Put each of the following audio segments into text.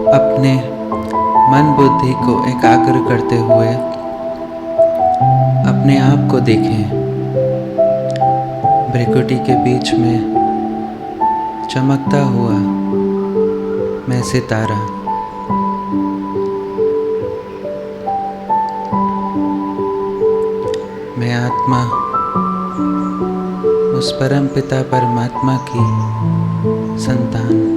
अपने मन बुद्धि को एकाग्र करते हुए अपने आप को देखें। भ्रिकुटी के बीच में चमकता हुआ मैं सितारा। मैं आत्मा उस परम पिता परमात्मा की संतान।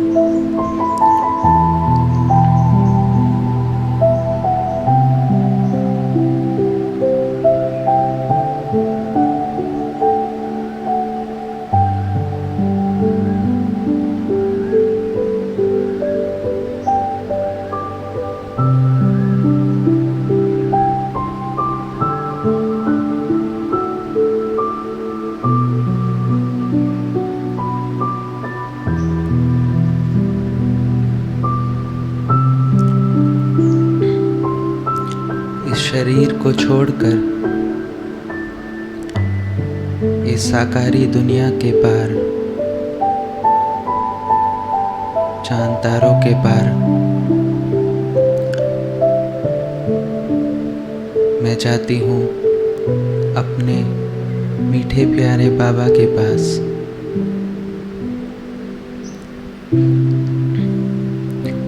शरीर को छोड़कर इस साकारी दुनिया के पार, चांद तारों के पार मैं जाती हूँ अपने मीठे प्यारे बाबा के पास।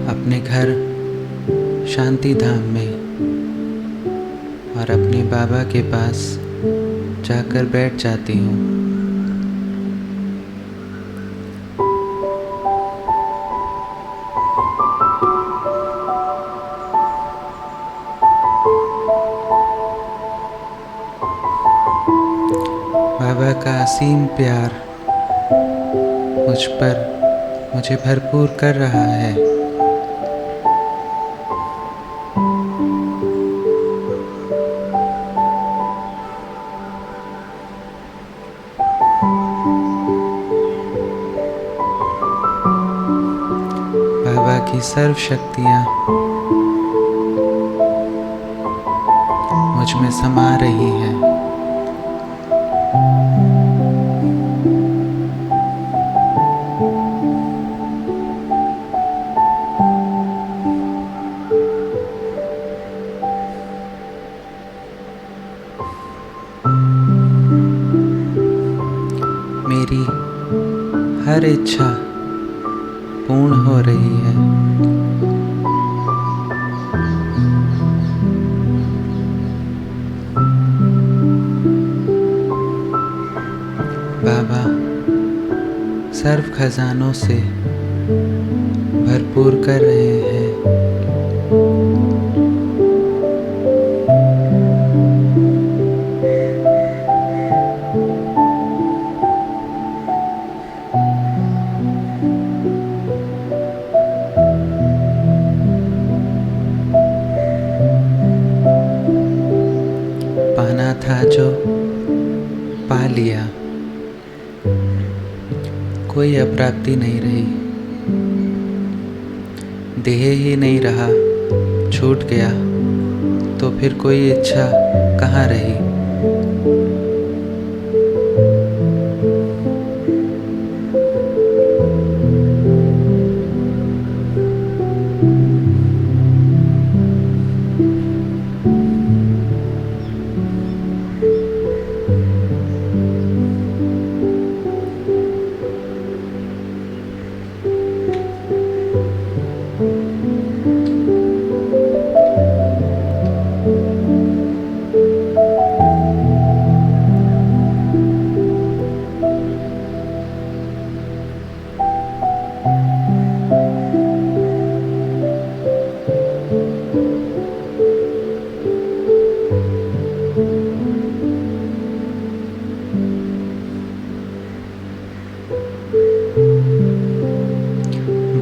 अपने घर शांति धाम में और अपने बाबा के पास जाकर बैठ जाती हूँ। बाबा का असीम प्यार मुझे भरपूर कर रहा है। बाबा की सर्व शक्तियाँ मुझ में समा रही हैं। मेरी हर इच्छा पूर्ण हो रही है। बाबा सर्व खजानों से भरपूर कर रहे हैं। पाना था जो पा लिया, कोई अप्राप्ति नहीं रही। देह ही नहीं रहा, छूट गया तो फिर कोई इच्छा कहाँ रही।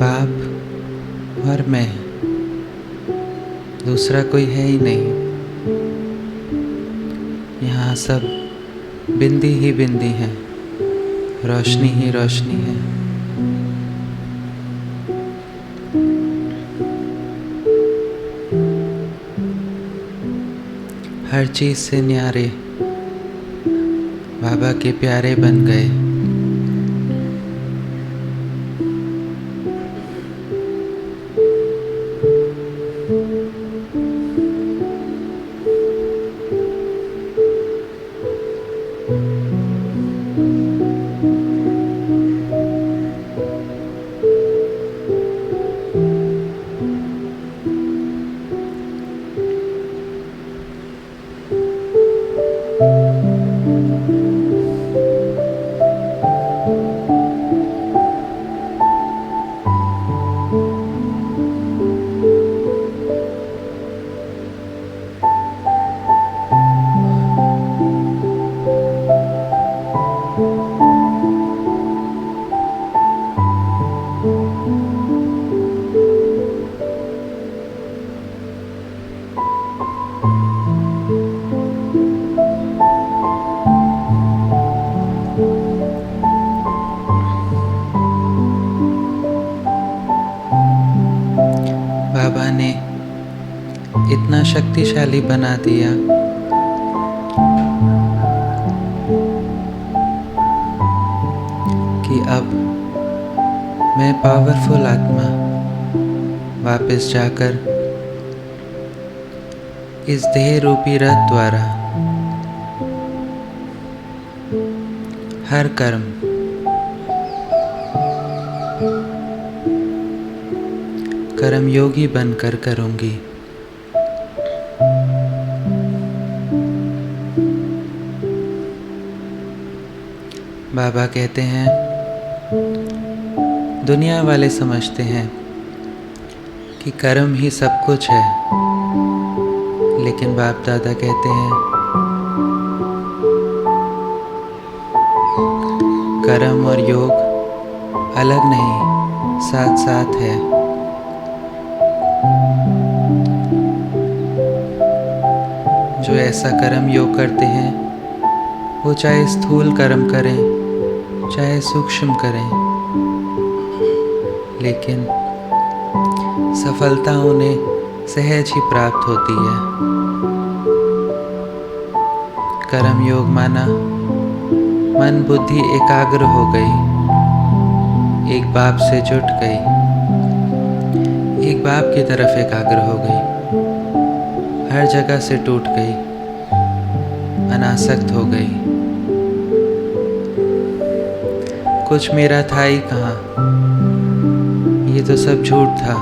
बाप और मैं, दूसरा कोई है ही नहीं। यहाँ सब बिंदी ही बिंदी है, रोशनी ही रोशनी है। हर चीज़ से न्यारे बाबा के प्यारे बन गए। बाबा ने इतना शक्तिशाली बना दिया कि अब मैं पावरफुल आत्मा वापस जाकर इस देह रूपी रथ द्वारा हर कर्म कर्मयोगी बनकर करूंगी। बाबा कहते हैं, दुनिया वाले समझते हैं कि कर्म ही सब कुछ है, लेकिन बाप दादा कहते हैं कर्म और योग अलग नहीं, साथ साथ है। जो ऐसा कर्म योग करते हैं वो चाहे स्थूल कर्म करें चाहे सूक्ष्म करें, लेकिन सफलता उन्हें सहज ही प्राप्त होती है। कर्म योग माना मन बुद्धि एकाग्र हो गई, एक बाप से जुट गई, एक बाप की तरफ एकाग्र हो गई, हर जगह से टूट गई, अनासक्त हो गई। कुछ मेरा था ही कहाँ, ये तो सब झूठ था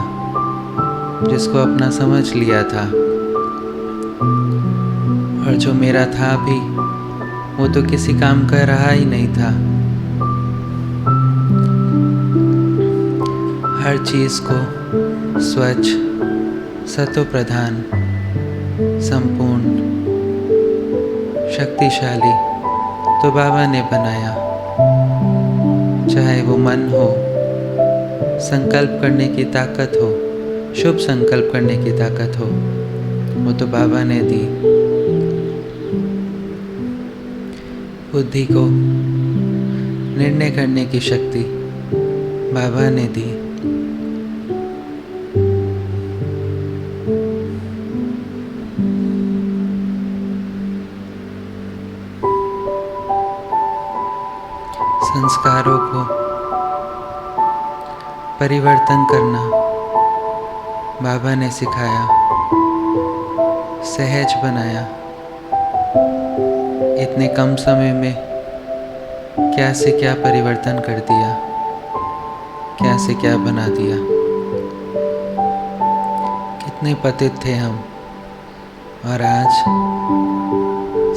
जिसको अपना समझ लिया था, और जो मेरा था भी वो तो किसी काम का रहा ही नहीं था। हर चीज़ को स्वच्छ, सतो प्रधान, संपूर्ण, शक्तिशाली तो बाबा ने बनाया। चाहे वो मन हो, संकल्प करने की ताकत हो, शुभ संकल्प करने की ताकत हो, वो तो बाबा ने दी। बुद्धि को निर्णय करने की शक्ति बाबा ने दी। संस्कारों को परिवर्तन करना बाबा ने सिखाया, सहज बनाया। इतने कम समय में क्या से क्या परिवर्तन कर दिया, क्या से क्या बना दिया। कितने पतित थे हम, और आज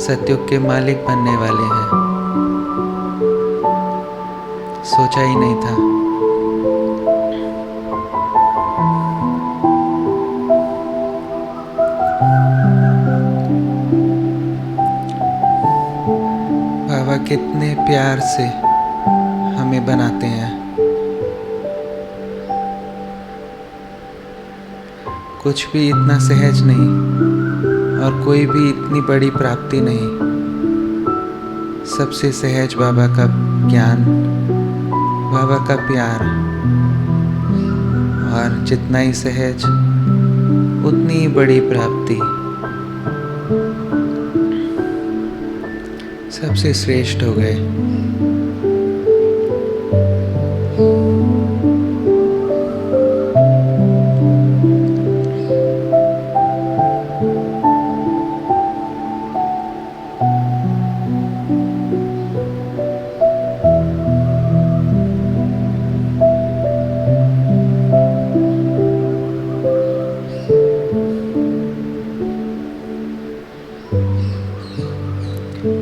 सतयुग के मालिक बनने वाले हैं। सोचा ही नहीं था। बाबा कितने प्यार से हमें बनाते हैं। कुछ भी इतना सहज नहीं और कोई भी इतनी बड़ी प्राप्ति नहीं। सबसे सहज बाबा का ज्ञान, बाबा का प्यार, और जितना ही सहज उतनी ही बड़ी प्राप्ति। सबसे श्रेष्ठ हो गए।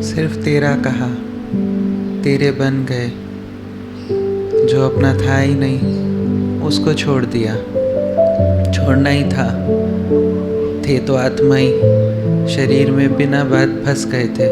सिर्फ तेरा कहा, तेरे बन गए। जो अपना था ही नहीं उसको छोड़ दिया। छोड़ना ही था, थे तो आत्मा ही, शरीर में बिना बात फंस गए थे।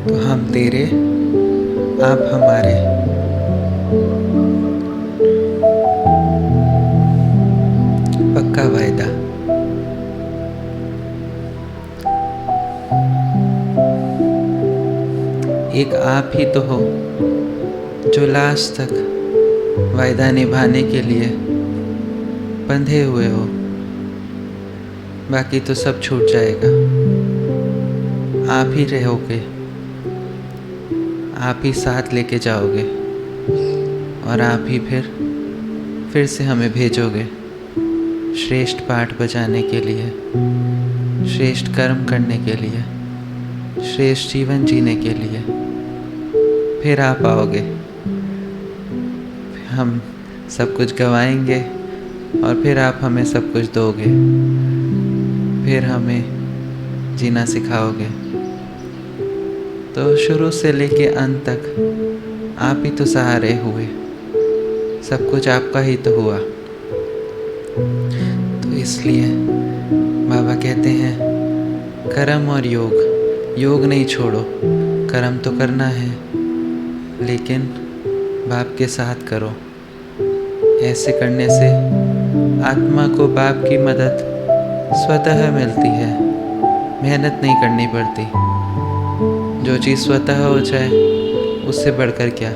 तो हम तेरे, आप हमारे। पक्का वायदा। एक आप ही तो हो जो लास्ट तक वायदा निभाने के लिए बंधे हुए हो। बाकी तो सब छूट जाएगा। आप ही रहोगे, आप ही साथ लेके जाओगे, और आप ही फिर से हमें भेजोगे श्रेष्ठ पाठ बजाने के लिए, श्रेष्ठ कर्म करने के लिए, श्रेष्ठ जीवन जीने के लिए। फिर आप आओगे, हम सब कुछ गंवाएंगे और फिर आप हमें सब कुछ दोगे। फिर हमें जीना सिखाओगे। तो शुरू से लेके अंत तक आप ही तो सहारे हुए। सब कुछ आपका ही तो हुआ। तो इसलिए बाबा कहते हैं कर्म और योग नहीं छोड़ो। कर्म तो करना है, लेकिन बाप के साथ करो। ऐसे करने से आत्मा को बाप की मदद स्वतः मिलती है। मेहनत नहीं करनी पड़ती। जो चीज़ स्वतः हो जाए उससे बढ़कर क्या।